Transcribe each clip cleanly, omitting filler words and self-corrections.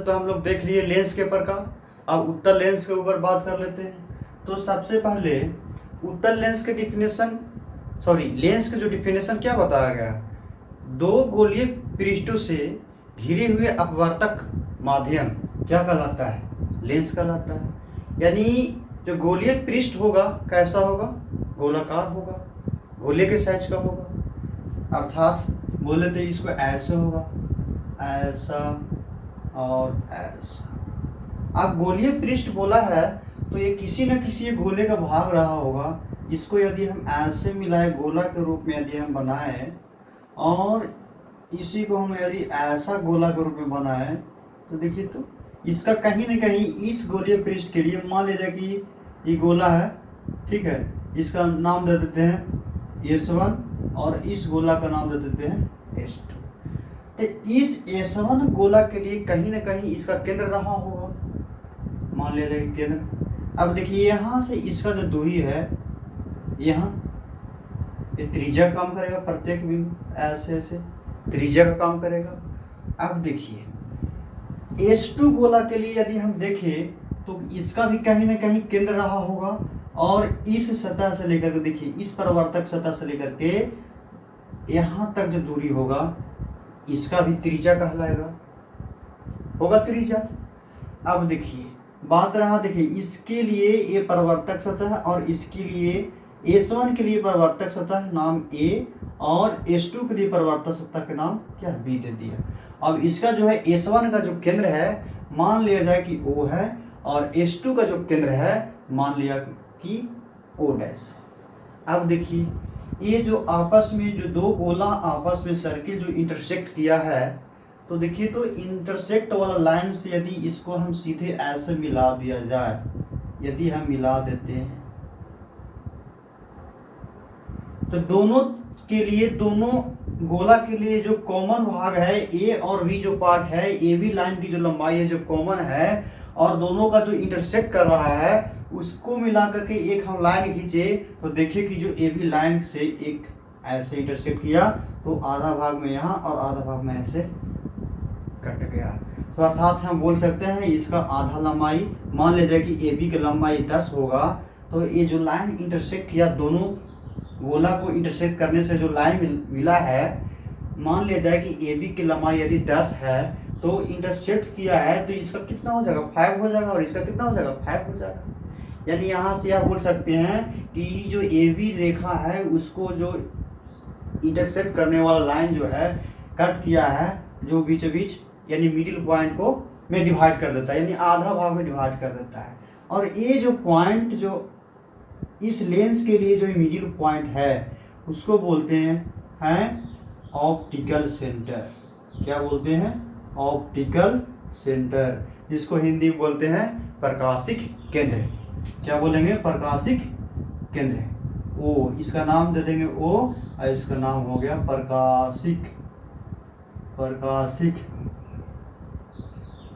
तो हम लोग देख लिए लेंस के प्रकार। अब उत्तल लेंस के ऊपर बात कर लेते हैं। तो सबसे पहले उत्तल लेंस के डिफिनेशन लेंस के जो डिफिनेशन क्या बताया गया, दो गोलीय पृष्ठों से घिरे हुए अपवर्तक माध्यम क्या कहलाता है, लेंस कहलाता है। यानी जो गोलीय पृष्ठ होगा कैसा होगा, गोलाकार होगा, गोले के साइज का होगा, अर्थात बोले तो इसको ऐसे होगा, ऐसा और ऐसा। अब गोलीय पृष्ठ बोला है तो ये किसी न किसी गोले का भाग रहा होगा। इसको यदि हम ऐसे मिलाए गोला के रूप में यदि हम बनाए और इसी को हम यदि ऐसा गोला के रूप में बनाए तो देखिए तो इसका कहीं न कहीं इस गोलीय पृष्ठ के लिए मान लीजिए कि ये गोला है, ठीक है, इसका नाम दे देते हैं S1 और इस गोला का नाम दे देते हैं S2। तो इस S1 गोला के लिए कहीं न कहीं इसका केंद्र रहा होगा, मान लीजिए केंद्र। अब देखिए यहाँ से इसका जो दूरी है, यहाँ ये त्रिज्या काम करेगा, प्रत्येक बिंदु ऐसे ऐसे त्रिज्या का काम करेगा। अब देखिए S2 गोला के लिए यदि हम देखें तो इसका भी कहीं ना कहीं केंद्र रहा होगा और इस सतह से लेकर के देखिए इस परावर्तक सतह से लेकर के यहाँ तक जो दूरी होगा इसका भी त्रिज्या कहलाएगा, होगा त्रिज्या। अब देखिए बात रहा, देखिए इसके लिए ये परावर्तक सतह और इसके लिए S1 के लिए परावर्तक सतह नाम A और S2 के लिए परावर्तक सतह का नाम क्या B दे दिया। अब इसका जो है S1 का जो केंद्र है मान लिया जाए कि O है और S2 का जो केंद्र है मान लिया कि O डैश है। अब देखिए ये जो आपस में जो दो गोला आपस में सर्किल जो इंटरसेक्ट किया है, तो देखिए तो इंटरसेक्ट वाला लाइन से यदि इसको हम सीधे ऐसे मिला दिया जाए, यदि हम मिला देते हैं तो दोनों के लिए, दोनों गोला के लिए जो कॉमन भाग है A और B जो पार्ट है, AB लाइन की जो लंबाई है जो कॉमन है और दोनों का जो इंटरसेक्ट कर रहा है उसको मिला करके एक हम लाइन खींचे तो देखिए कि जो AB लाइन से एक ऐसे इंटरसेक्ट किया तो आधा भाग में यहाँ और आधा भाग में ऐसे कट गया। तो अर्थात हम बोल सकते हैं इसका आधा लंबाई, मान लीजिए कि AB की लंबाई 10 होगा तो ये जो लाइन इंटरसेक्ट किया दोनों गोला को इंटरसेक्ट करने से जो लाइन मिला है, मान लिया जाए कि AB की लंबाई यदि 10 है तो इंटरसेक्ट किया है तो इसका कितना हो जाएगा 5 हो जाएगा और इसका कितना हो जाएगा 5 हो जाएगा। यानी यहाँ से आप बोल सकते हैं कि जो AB रेखा है उसको जो इंटरसेक्ट करने वाला लाइन जो है कट किया है जो बीचों बीच यानी मिडिल पॉइंट को में डिवाइड कर देता है, यानी आधा भाग में डिवाइड कर देता है। और ये जो पॉइंट जो इस लेंस के लिए जो मिडिल पॉइंट है उसको बोलते हैं ऑप्टिकल सेंटर। क्या बोलते हैं, ऑप्टिकल सेंटर, जिसको हिंदी में बोलते हैं प्रकाशिक केंद्र। क्या बोलेंगे, प्रकाशिक केंद्र। ओ इसका नाम दे देंगे ओ और इसका नाम हो गया प्रकाशिक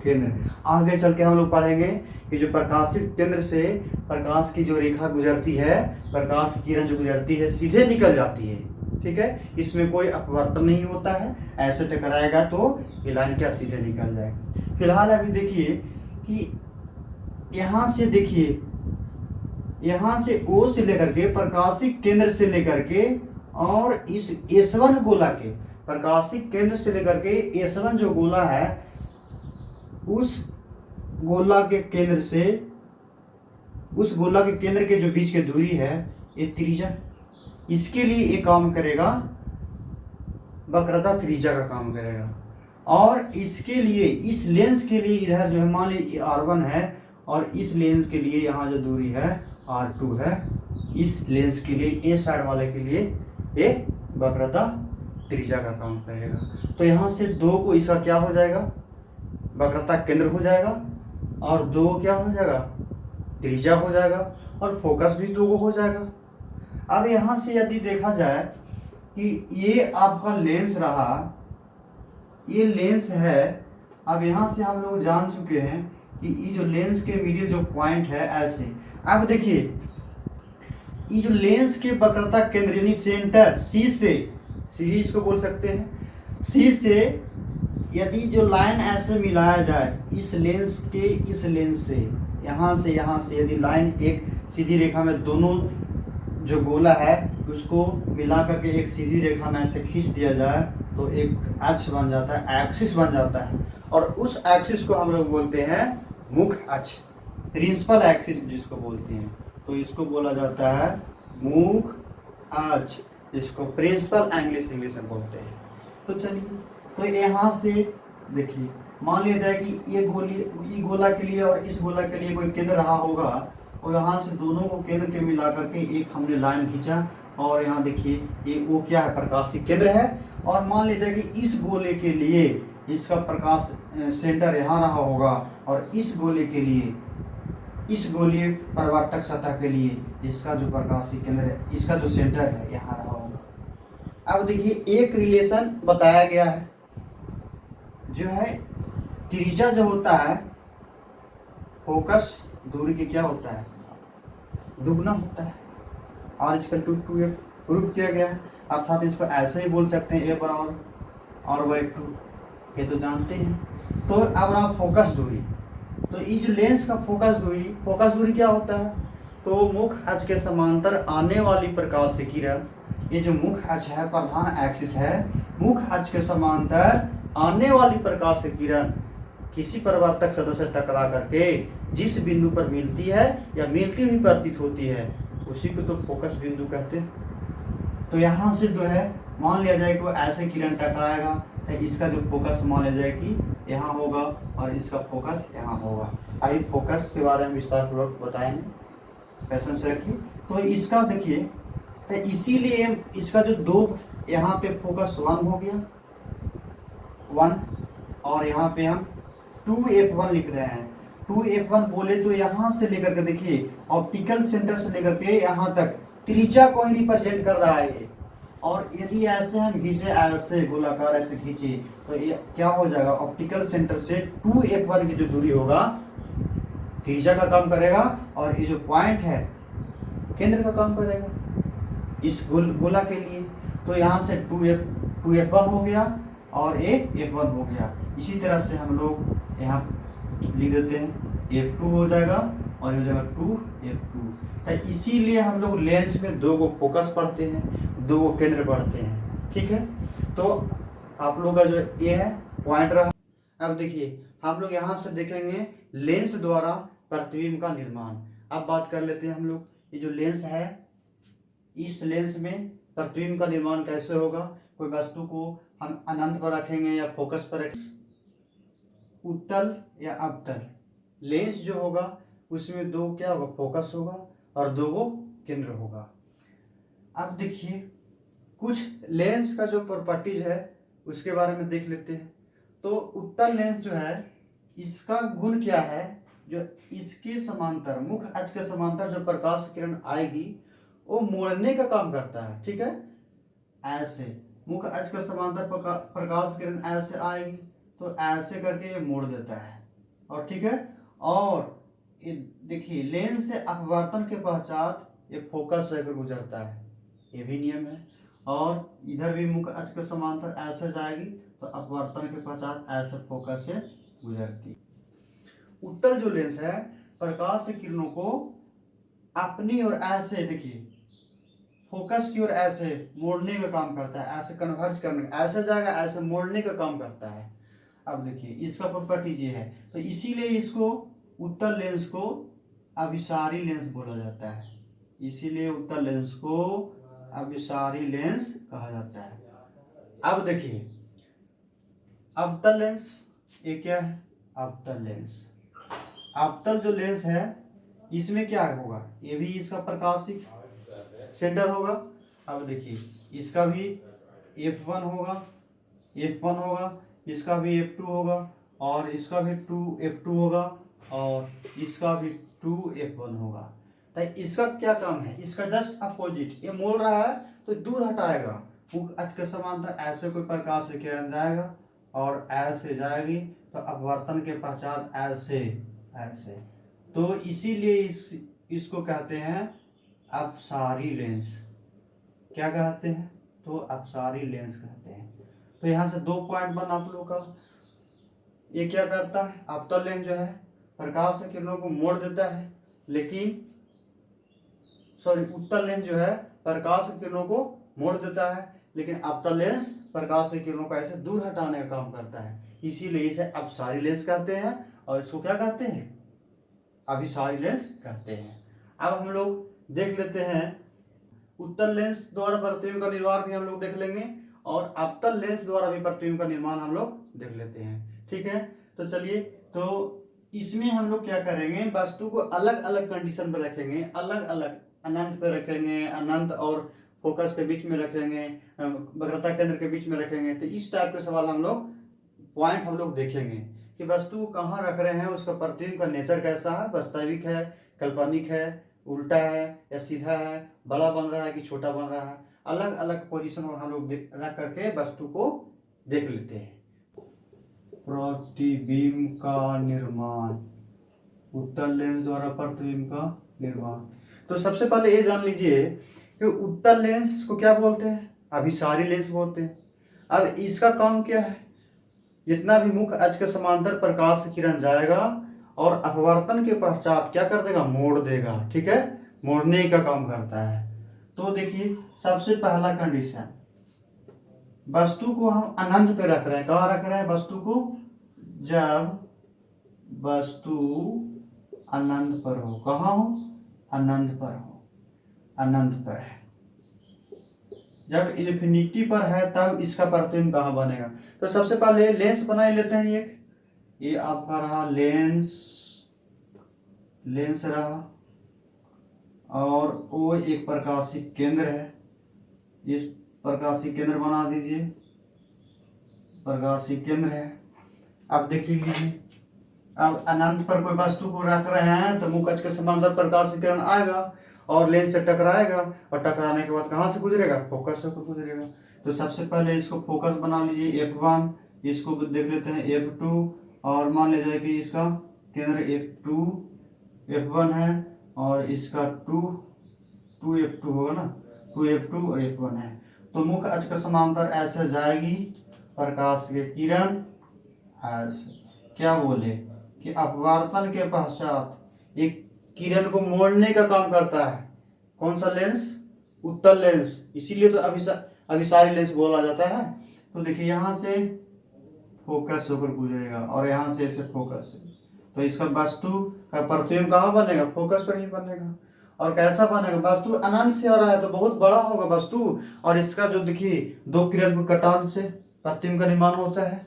केंद्र। आगे चल के हम लोग पढ़ेंगे कि जो प्रकाशिक केंद्र से प्रकाश की जो रेखा गुजरती है, प्रकाश की किरण जो गुजरती है सीधे निकल जाती है, ठीक है, इसमें कोई अपवर्तन नहीं होता है। ऐसे टकराएगा तो ये लाइन क्या सीधे निकल जाएगी। फिलहाल अभी देखिए कि यहाँ से देखिए, यहाँ से O से लेकर के प्रकाशिक केंद्र से लेकर के और इस S1 गोला के प्रकाशिक केंद्र से लेकर के S1 जो गोला है उस गोला के केंद्र से उस गोला के केंद्र के जो बीच की दूरी है ये त्रिज्या, इसके लिए ये काम करेगा, वक्रता त्रिज्या का काम करेगा। और इसके लिए इस लेंस के लिए इधर जो है मान लीजिए R1 है और इस लेंस के लिए यहाँ जो दूरी है R2 है, इस लेंस के लिए ए साइड वाले के लिए ये वक्रता त्रिज्या का काम करेगा। तो यहाँ से दो को इसका क्या हो जाएगा, वक्रता केंद्र हो जाएगा और दो क्या हो जाएगा, त्रिज्या हो जाएगा और फोकस भी दो हो जाएगा। अब यहाँ से यदि देखा जाए कि ये आपका लेंस रहा, ये लेंस है। अब यहाँ से हम लोग जान चुके हैं कि ये जो लेंस के मिडिल जो पॉइंट है ऐसे। अब देखिए ये जो लेंस के वक्रता केंद्र यानी सेंटर सी से, सी इसको बोल सकते हैं, सी से यदि जो लाइन ऐसे मिलाया जाए इस लेंस के इस लेंस से यहाँ से यदि लाइन एक सीधी रेखा में दोनों जो गोला है उसको मिला करके एक सीधी रेखा में ऐसे खींच दिया जाए तो एक अक्ष बन जाता है, एक्सिस बन जाता है। और उस एक्सिस को हम लोग बोलते हैं मुख अक्ष, प्रिंसिपल एक्सिस जिसको बोलते हैं, तो इसको बोला जाता है मुख अक्ष, इसको प्रिंसिपल इंग्लिश में बोलते हैं। तो चलिए, तो यहाँ से देखिए, मान लिया जाए कि ये गोला के लिए और इस गोला के लिए कोई केंद्र रहा होगा, और यहाँ से दोनों को केंद्र के मिला करके एक हमने लाइन खींचा, और यहाँ देखिए ये वो क्या है, प्रकाशीय केंद्र है। और मान लिया जाए कि इस गोले के लिए इसका प्रकाश सेंटर यहाँ रहा होगा, और इस गोले के लिए, इस गोलीय परावर्तक सतह के लिए इसका जो प्रकाशीय केंद्र है, इसका जो सेंटर है यहाँ रहा होगा। अब देखिए एक रिलेशन बताया गया है, जो है त्रिज्या जो होता है फोकस दूरी की क्या होता है, दुगना होता है। और इसका 2f प्रूफ किया गया है, अर्थात इसको ऐसे ही बोल सकते हैं a बराबर r/2, ये तो जानते हैं। तो अब रहा फोकस दूरी, तो ये जो लेंस का फोकस दूरी क्या होता है, तो मुख अक्ष के समांतर आने वाली प्रकाश से किरण, ये जो मुख अक्ष है प्रधान एक्सिस है, मुख अक्ष के समांतर आने वाली प्रकाश से किरण किसी परावर्तक सतह से टकरा करके जिस बिंदु पर मिलती है या मिलती हुई प्रतीत होती है उसी को तो फोकस बिंदु कहते हैं। तो यहाँ से जो है मान लिया जाए कि वो ऐसे किरण टकराएगा, तो इसका जो फोकस मान लिया जाए कि यहाँ होगा और इसका फोकस यहाँ होगा। अभी फोकस के बारे में विस्तार पूर्वक बताएंगे, पैसन से रखिए। तो इसका देखिए, तो इसीलिए इसका जो दो यहाँ पे फोकस 1 हो गया 1, और यहाँ पे हम 2f1 लिख रहे हैं। 2f1 बोले तो यहाँ से लेकर के देखिए ऑप्टिकल सेंटर से लेकर के यहाँ तक त्रिज्या को ही रिप्रेजेंट कर रहा है ये। और यदि ऐसे हम खींचे, ऐसे गोलाकार ऐसे खींचे, तो ये क्या हो जाएगा, ऑप्टिकल सेंटर से 2f1 की जो दूरी होगा त्रिज्या का काम करेगा, और ये जो पॉइंट है केंद्र का काम करेगा इस गोला के लिए। तो यहाँ से 2f1 हो गया और एक f1 हो गया। इसी तरह से हम लोग यहाँ लिख देते हैं f2 हो जाएगा और हो जाएगा 2f2। तो इसीलिए हम लोग लेंस में दो को फोकस पढ़ते हैं, दो को केंद्र पढ़ते हैं, ठीक है। तो आप लोग का जो ये है पॉइंट रहा। अब देखिए हम लोग यहाँ से देखेंगे लेंस द्वारा प्रतिबिंब का निर्माण। अब बात कर लेते हैं हम लोग, ये जो लेंस है इस लेंस में प्रतिबिंब का निर्माण कैसे होगा। कोई वस्तु को हम अनंत पर रखेंगे या फोकस पर रखेंगे, उत्तल या अवतल, लेंस जो होगा उसमें दो क्या होगा, फोकस होगा और दो वो केंद्र होगा। अब देखिए कुछ लेंस का जो प्रॉपर्टीज है उसके बारे में देख लेते हैं। तो उत्तल लेंस जो है इसका गुण क्या है, जो इसके समांतर मुख अक्ष के समांतर जो प्रकाश किरण आएगी वो मोड़ने का काम करता है, ठीक है। ऐसे मुख अक्ष के समांतर प्रकाश किरण ऐसे आएगी तो ऐसे करके ये मोड़ देता है, और ठीक है। और ये देखिए लेंस से अपवर्तन के पश्चात ये फोकस रहकर गुजरता है, ये भी नियम है। और इधर भी मुख अक्ष के समांतर ऐसे जाएगी तो अपवर्तन के पश्चात ऐसे फोकस से गुजरती। उत्तल जो लेंस है प्रकाश से किरणों को अपनी ओर ऐसे देखिए फोकस की ओर ऐसे मोड़ने का काम करता है, ऐसे कन्वर्ज करने, ऐसे जाएगा ऐसे मोड़ने का काम करता है। अब देखिए इसका प्रॉपर्टी ये है, तो इसीलिए इसको उत्तल लेंस को अभिसारी लेंस बोला जाता है, इसीलिए उत्तल लेंस को अभिसारी लेंस कहा जाता है। अब देखिए अवतल लेंस, ये क्या है, अवतल लेंस। अवतल जो लेंस है इसमें क्या होगा, ये भी इसका प्रकाशिक सेंटर होगा। अब देखिए इसका भी f1 होगा, इसका भी f2 होगा, और इसका भी 2f2 होगा, और इसका भी 2f1 होगा। तो इसका क्या काम है, इसका जस्ट अपोजिट, ये मोड़ रहा है तो दूर हटाएगा, मुख अक्ष के समांतर ऐसे कोई प्रकाश से किरण जाएगा और ऐसे जाएगी तो अपवर्तन के पश्चात ऐसे ऐसे, तो इसीलिए इसको कहते हैं अपसारी लेंस। क्या कहते हैं, तो अपसारी लेंस कहते हैं। तो यहाँ से 2 पॉइंट बना आप लोग का। ये क्या करता है, अवतल लेंस जो है प्रकाश की किरणों को मोड़ देता है, लेकिन सॉरी उत्तल लेंस जो है प्रकाश की किरणों को मोड़ देता है, लेकिन अवतल लेंस प्रकाश की किरणों को ऐसे दूर हटाने का काम करता है। इसीलिए इसे अपसारी लेंस कहते हैं और इसको क्या कहते हैं, अभिसारी लेंस कहते हैं। अब हम लोग देख लेते हैं उत्तल लेंस द्वारा प्रतिबिंब का निर्माण भी हम लोग देख लेंगे और अवतल लेंस द्वारा भी प्रतिबिंब का निर्माण हम लोग देख लेते हैं। ठीक है, तो चलिए, तो इसमें हम लोग क्या करेंगे, वस्तु को अलग अलग कंडीशन पर रखेंगे, अलग अलग अनंत पे रखेंगे, अनंत और फोकस के बीच में रखेंगे, वक्रता केंद्र के बीच में रखेंगे। तो इस टाइप के सवाल हम लोग पॉइंट हम लोग देखेंगे कि वस्तु कहाँ रख रहे हैं, उसका प्रतिबिंब का नेचर कैसा है, वास्तविक है, काल्पनिक है, उल्टा है या सीधा है, बड़ा बन रहा है कि छोटा बन रहा है। अलग अलग पोजीशन पर हम लोग रख करके वस्तु को देख लेते हैं। प्रतिबिंब का निर्माण, उत्तल लेंस द्वारा प्रतिबिंब का निर्माण। तो सबसे पहले ये जान लीजिए कि उत्तल लेंस को क्या बोलते हैं, अभिसारी लेंस बोलते हैं। अब इसका काम क्या है, जितना भी मुख्य अक्ष के समांतर प्रकाश की किरण जाएगा और अपवर्तन के पश्चात क्या कर देगा, मोड़ देगा। ठीक है, मोड़ने का काम करता है। तो देखिए सबसे पहला कंडीशन, वस्तु को हम अनंत पे रख रहे हैं। कहाँ रख रहे हैं वस्तु को, जब वस्तु अनंत पर हो। कहाँ हो, अनंत पर हो, अनंत पर है। जब इन्फिनिटी पर है तब इसका प्रतिबिंब कहाँ बनेगा। तो सबसे पहले लेंस बना लेते हैं। एक ये आपका रहा लेंस, लेंस रहा और वो एक प्रकाशीय केंद्र है। इस प्रकाशीय केंद्र बना दीजिए, प्रकाशीय केंद्र है। अब देखिए लीजिए, अब अनंत पर कोई वस्तु को रख रहे हैं तो मुख्य अक्ष के समांतर प्रकाश की किरण आएगा और लेंस से टकराएगा और टकराने के बाद कहाँ से गुजरेगा, फोकस से गुजरेगा। तो सबसे पहले इसको फोकस बना लीजिए F1, इसको देख लेते हैं F2 और मान लीजिए कि इसका केंद्र F2 F1 है और इसका 2F2 होगा ना, 2F2 और F1 है। तो मुख्य अक्ष के समांतर ऐसे जाएगी प्रकाश की किरण, क्या बोले कि अपवर्तन के पश्चात एक किरण को मोड़ने का काम करता है। कौन सा लेंस, उत्तल लेंस, इसीलिए तो अभिसारी लेंस बोला जाता है। तो देखिए यहाँ से फोकस होकर गुजरेगा और यहाँ से ऐसे फोकस, तो इसका वस्तु का प्रतिबिंब कहाँ बनेगा, फोकस पर ही बनेगा। और कैसा बनेगा, वस्तु अनंत से आ रहा है तो बहुत बड़ा होगा वस्तु, और इसका जो देखिए दो किरण के कटान से प्रतिबिंब का निर्माण होता है।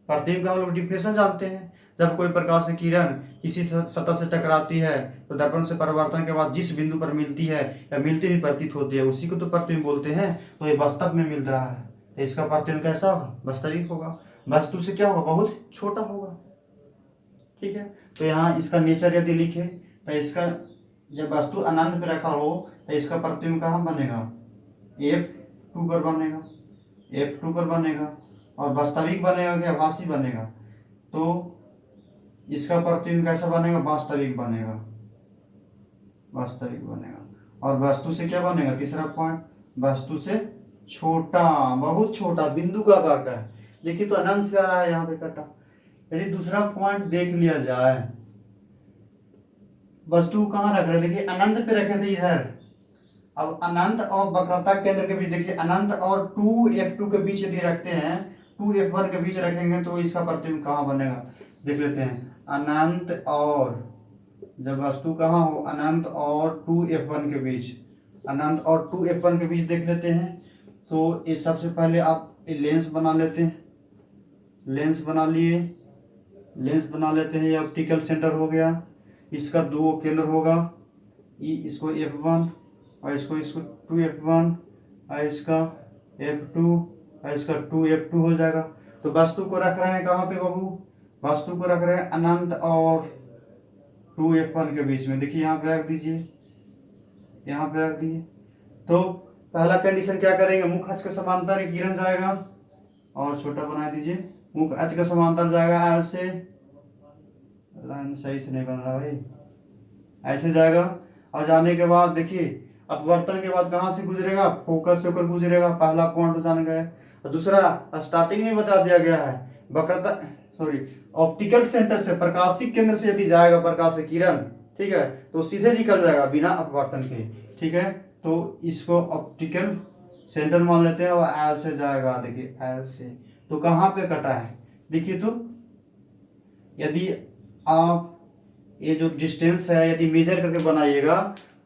प्रतिबिंब का हम लोग डिफिनेशन जानते हैं, जब कोई प्रकाश की किरण किसी सतह से टकराती है तो दर्पण से परावर्तन के बाद जिस बिंदु पर मिलती है या मिलती हुई प्रतीत होती है उसी को तो प्रतिबिंब बोलते हैं। तो ये वास्तव में मिल रहा है तो इसका प्रतिबिंब कैसा होगा, वास्तविक होगा। वस्तु से क्या होगा, बहुत छोटा होगा। ठीक है, तो यहाँ इसका नेचर यदि लिखे तो इसका जब वस्तु अनंत पे रखा हो तो इसका प्रतिबिंब कहाँ बनेगा, F2 पर बनेगा, F2 पर बनेगा। और वास्तविक बनेगा कि आभासी बनेगा, तो इसका प्रतिबिंब कैसा बनेगा, वास्तविक बनेगा, वास्तविक बनेगा। और वस्तु से क्या बनेगा, तीसरा पॉइंट, वस्तु से छोटा, बहुत छोटा, बिंदु का आकार का है। देखिए तो अनंत से आ रहा है यहाँ पे कटा। यदि दूसरा पॉइंट देख लिया जाए, वस्तु कहाँ रख रहे, देखिए अनंत पे रखे थे इधर। अब अनंत और वक्रता केंद्र के बीच देखिए, अनंत और 2F2 के बीच यदि रखते हैं, 2F1 के बीच रखेंगे तो इसका प्रतिबिंब कहाँ बनेगा, देख लेते हैं। अनंत और जब वस्तु कहाँ हो, अनंत और 2F1 के बीच, अनंत और 2F1 के बीच देख लेते हैं। तो ये सबसे पहले आप लेंस बना लेते हैं, लेंस बना लिए, लेंस बना लेते हैं। ये ऑप्टिकल सेंटर हो गया, इसका दो केंद्र होगा, इसको F1 और इसको 2F1 और इसका F2 और इसका 2F2 हो जाएगा। तो वस्तु को रख रहे हैं कहाँ पे बाबू, वस्तु को रख रहे हैं अनंत और 2F1 के बीच में। देखिए यहाँ पे रख दीजिए, यहाँ पे रख दिए। तो पहला कंडीशन क्या करेंगे, मुख्य अक्ष के समांतर किरण जाएगा और छोटा बना दीजिए, मुख्य अक्ष के समांतर जाएगा ऐसे, लाइन सही से नहीं बन रहा भाई, ऐसे जाएगा। और जाने के बाद देखिए अपवर्तन के बाद कहाँ से गुजरेगा, फोकस से होकर गुजरेगा, पहला पॉइंट जान गए। और दूसरा स्टार्टिंग में बता दिया गया है, वक्रता सॉरी ऑप्टिकल सेंटर से, प्रकाशिक केंद्र से यदि जाएगा प्रकाश किरण, ठीक है, तो सीधे निकल जाएगा बिना अपवर्तन के, ठीक है। तो इसको ऑप्टिकल सेंटर मान लेते हैं और ऐसे जाएगा, देखिए ऐसे। तो कहाँ पे कटा है देखिए, तो यदि आप ये जो डिस्टेंस है यदि मेजर करके बनाइएगा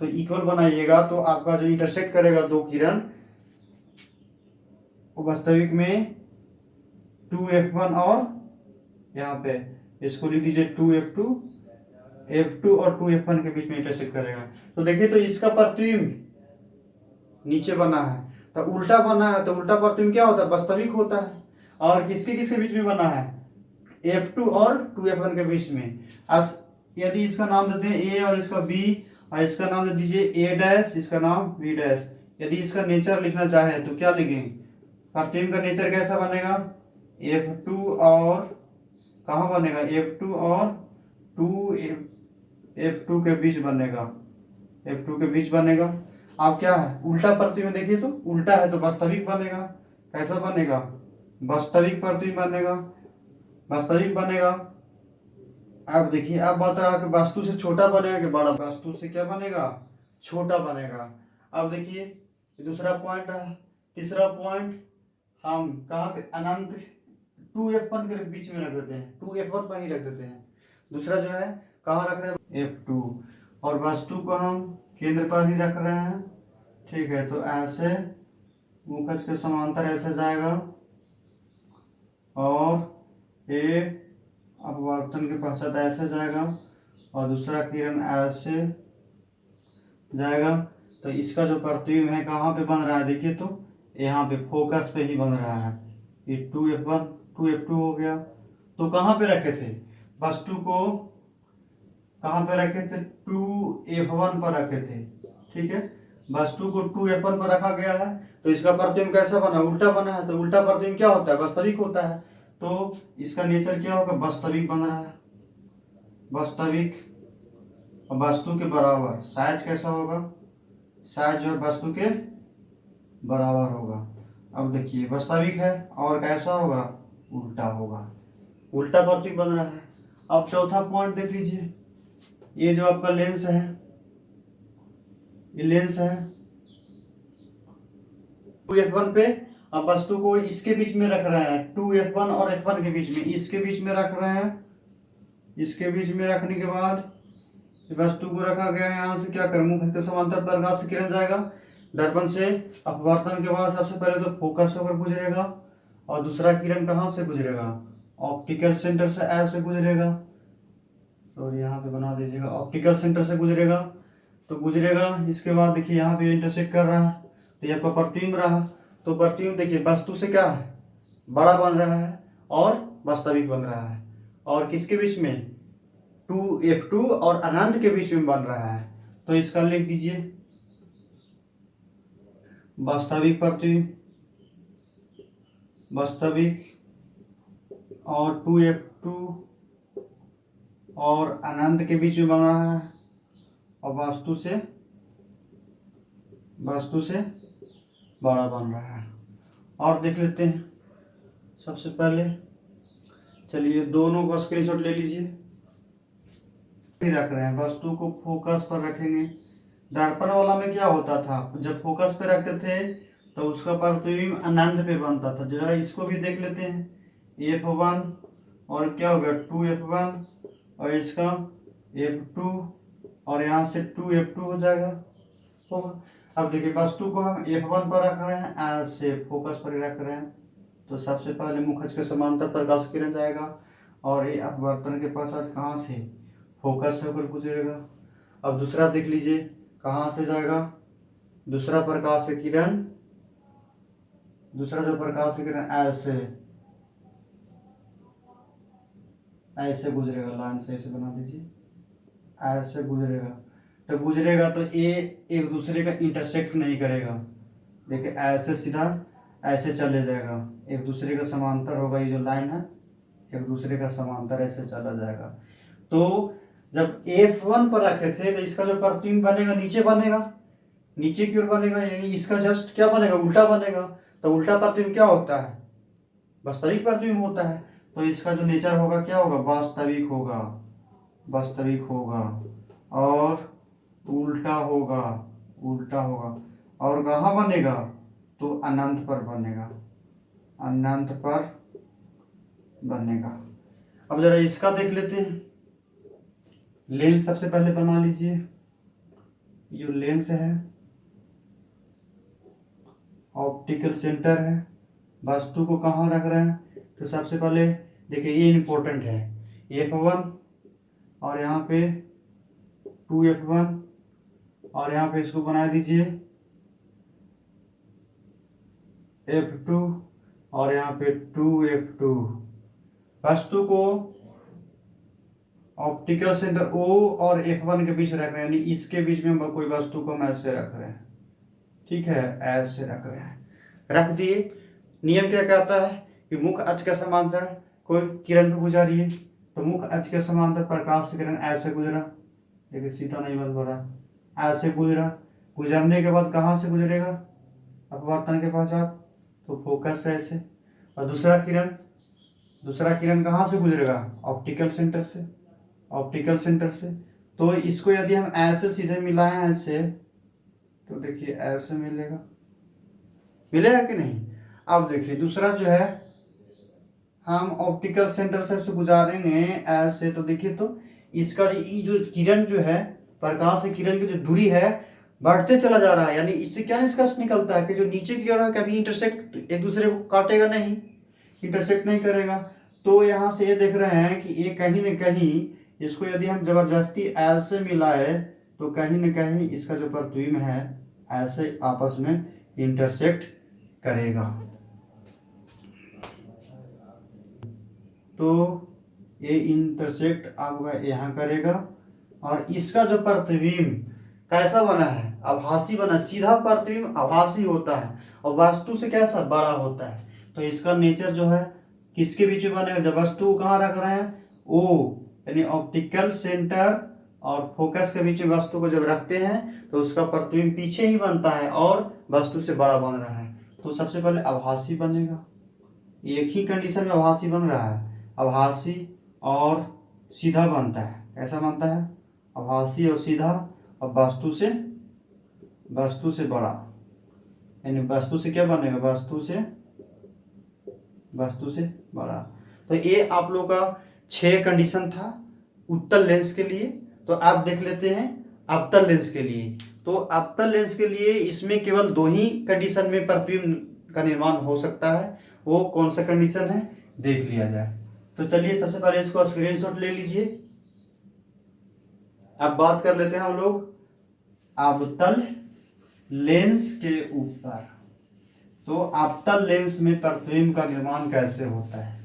तो इक्वल बनाइएगा, तो आपका जो इंटरसेक्ट करेगा दो किरण वो वास्तविक में 2f1 और यहाँ पे इसको लिख दीजिए 2f2, f2 और 2f1 के बीच में इंटरसेक्ट करेगा। तो देखिए तो इसका प्रतिबिंब नीचे बना है, तो उल्टा बना है, तो उल्टा प्रतिबिंब क्या होता है, वास्तविक होता है। और किसके किसके बीच में बना है, f2 और 2f1 के बीच में। यदि इसका नाम देते हैं a और इसका b, और इसका नाम दे दीजिए a डैश, इसका नाम b डैश। यदि इसका नेचर लिखना चाहे तो क्या लिखेंगे, प्रतिबिंब का नेचर कैसा बनेगा, f2 और कहाँ बनेगा, f2 और 2f2 के बीच बनेगा, f2 के बीच बनेगा। अब क्या है, उल्टा प्रतिबिंब देखिए तो उल्टा है तो वास्तविक बनेगा, कैसा बनेगा, वास्तविक प्रतिबिंब बनेगा, वास्तविक बनेगा। अब देखिए अब बात रहा कि वस्तु से छोटा बनेगा कि बड़ा, वस्तु से क्या बनेगा, छोटा बनेगा। अब देखिए दूसरा पॉइंट रहा, तीसरा पॉइंट हम कहाँ पे अनंत 2f1 के बीच में रख देते हैं, 2f1 पर ही रख देते हैं। दूसरा जो है कहाँ रख रहे हैं, f2, और वस्तु को हम केंद्र पर ही रख रहे हैं, ठीक है। तो ऐसे मुखज के समांतर ऐसे जाएगा और ये अपवर्तन के पश्चात ऐसे जाएगा और दूसरा किरण ऐसे जाएगा। तो इसका जो प्रतिबिंब है कहाँ पे बन रहा है, देखिए तो यहाँ पे फोकस पे ही बन रहा है। ये 2f1 2f2 हो गया। तो कहाँ पे रखे थे, वस्तु को कहाँ पे रखे थे, 2f1 पर रखे थे, ठीक है। वस्तु को 2f1 पर रखा गया है, तो इसका प्रतिबिंब कैसा बना, उल्टा बना है। तो उल्टा प्रतिबिंब क्या होता है, वास्तविक होता है। तो इसका नेचर क्या होगा, वास्तविक बन रहा है, वास्तविक। और वस्तु के बराबर साइज कैसा होगा, साइज जो है वस्तु के बराबर होगा। अब देखिए वास्तविक है और कैसा होगा, उल्टा होगा, उल्टा प्रतिबिंब बन रहा है। अब चौथा पॉइंट देख लीजिए, ये जो आपका लेंस है, ये लेंस है 2f1 पे, अब वस्तु को इसके बीच में रख रहे हैं, 2f1 और f1 के बीच में, इसके बीच में रख रहे हैं। इसके बीच में रखने के बाद वस्तु को रखा गया है, यहाँ से क्या कर, मुख के समांतर प्रकाश से किरण जाएगा दर्पण से, अपवर्तन के बाद सबसे पहले तो फोकस होकर गुजरेगा और दूसरा किरण कहाँ से गुजरेगा, ऑप्टिकल सेंटर से ऐसे गुजरेगा। तो यहाँ पे बना दीजिएगा, ऑप्टिकल सेंटर से गुजरेगा। तो गुजरेगा, इसके बाद देखिए यहाँ पे इंटरसेक्ट कर रहा है, तो यहाँ पर प्रतिबिंब रहा। तो प्रतिबिंब देखिए वस्तु से क्या है, बड़ा बन रहा है और वास्तविक बन रहा है। और किसके बीच में, 2f2 और अनंत के बीच में बन रहा है। तो इसका लिख दीजिए, वास्तविक प्रतिबिंब, वास्तविक और 2f2 और अनंत के बीच में बन रहा है और वस्तु से बड़ा बन रहा है। और देख लेते हैं, सबसे पहले चलिए दोनों का स्क्रीनशॉट ले लीजिए। रख रहे हैं, वस्तु को फोकस पर रखेंगे। दर्पण वाला में क्या होता था, जब फोकस पे रखते थे तो उसका प्रतिबिंब अनंत पे बनता था। जरा इसको भी देख लेते हैं, f1 और क्या हो गया 2f1 और इसका f2 और यहाँ से 2f2 हो जाएगा, होगा। अब देखिए वस्तु को हम f1 पर रख रहे हैं, ऐसे फोकस पर रख रहे हैं। तो सबसे पहले मुखज के समांतर प्रकाश किरण जाएगा और ये अपवर्तन के पश्चात कहाँ से, फोकस से होकर गुजरेगा। अब दूसरा देख लीजिए कहाँ से जाएगा, दूसरा प्रकाश किरण, दूसरा जो प्रकाश किरण ऐसे गुजरेगा, लाइन से ऐसे बना दीजिए, ऐसे गुजरेगा। तो गुजरेगा तो ये एक दूसरे का इंटरसेक्ट नहीं करेगा, देखिए ऐसे सीधा ऐसे चले जाएगा, एक दूसरे का समांतर होगा। ये जो लाइन है एक दूसरे का समांतर ऐसे चला जाएगा। तो जब f1 पर रखे थे तो इसका जो प्रतिबिंब बनेगा नीचे बनेगा, नीचे की ओर बनेगा, यानी इसका जस्ट क्या बनेगा, उल्टा बनेगा। तो उल्टा प्रतिबिंब क्या होता है, वास्तविक प्रतिबिंब होता है। तो इसका जो नेचर होगा क्या होगा, वास्तविक होगा, वास्तविक होगा, और उल्टा होगा, उल्टा होगा, और कहाँ बनेगा, तो अनंत पर बनेगा, अनंत पर बनेगा। अब जरा इसका देख लेते हैं। लेंस सबसे पहले बना लीजिए। जो लेंस है ऑप्टिकल सेंटर है, वस्तु को कहाँ रख रहे हैं, तो सबसे पहले देखिए ये इंपॉर्टेंट है, F1 और यहाँ पे 2F1 और यहाँ पे इसको बना दीजिए F2 और यहाँ पे 2F2। वस्तु को ऑप्टिकल सेंटर O और F1 के बीच रख रहे हैं, यानी इसके बीच में हम कोई वस्तु को हम ऐसे रख रहे हैं, ठीक है, ऐसे रख रहे हैं, रख दिए। नियम क्या कहता है कि मुख्य अक्ष के समांतर कोई किरण को गुजारी है, तो मुख्य अक्ष के समांतर प्रकाश किरण ऐसे गुजरा, देखिए सीधा नहीं बन रहा, ऐसे गुजरा, गुजरने के बाद कहाँ से गुजरेगा, अपवर्तन के पश्चात, तो फोकस से ऐसे। और दूसरा किरण कहाँ से गुजरेगा, ऑप्टिकल सेंटर से, ऑप्टिकल सेंटर से। तो इसको यदि हम ऐसे सीधे मिलाएं ऐसे, तो देखिए ऐसे मिलेगा, मिलेगा कि नहीं। अब देखिए दूसरा जो है, हम ऑप्टिकल सेंटर से गुजारेंगे ऐसे, तो देखिए तो इसका ये जो किरण जो है, प्रकाश से किरण की जो दूरी है बढ़ते चला जा रहा है, यानी इससे क्या निष्कर्ष निकलता है कि जो नीचे की ओर है कभी इंटरसेक्ट एक दूसरे को काटेगा नहीं, इंटरसेक्ट नहीं करेगा। तो यहाँ से ये देख रहे हैं कि ये कहीं न कहीं इसको यदि हम जबरदस्ती ऐसे मिलाए, तो कहीं न कहीं इसका जो प्रतिबिंब है ऐसे आपस में इंटरसेक्ट करेगा। तो ये इंटरसेक्ट आपका यहाँ करेगा, और इसका जो प्रतिबिंब कैसा बना है, आभासी बना, सीधा प्रतिबिंब आभासी होता है और वस्तु से कैसा बड़ा होता है। तो इसका नेचर जो है किसके बीच में बनेगा, जब वस्तु कहाँ रख रहे हैं, ओ यानी ऑप्टिकल सेंटर और फोकस के बीच में वस्तु को जब रखते हैं तो उसका प्रतिबिंब पीछे ही बनता है और वस्तु से बड़ा बन रहा है। तो सबसे पहले आभासी बनेगा, एक ही कंडीशन में आभासी बन रहा है, आभासी और सीधा बनता है। कैसा बनता है, आभासी और सीधा, और वस्तु से बड़ा, यानी वस्तु से क्या बनेगा, वस्तु से बड़ा। तो ये आप लोग का 6 कंडीशन था उत्तल लेंस के लिए। तो आप देख लेते हैं अवतल लेंस के लिए। तो अवतल लेंस के लिए इसमें केवल 2 ही कंडीशन में प्रतिबिंब का निर्माण हो सकता है। वो कौन सा कंडीशन है, देख लिया जाए। तो चलिए सबसे पहले इसको स्क्रीनशॉट ले लीजिए। अब बात कर लेते हैं हम लोग अवतल लेंस के ऊपर। तो अवतल लेंस में प्रतिबिंब का निर्माण कैसे होता है।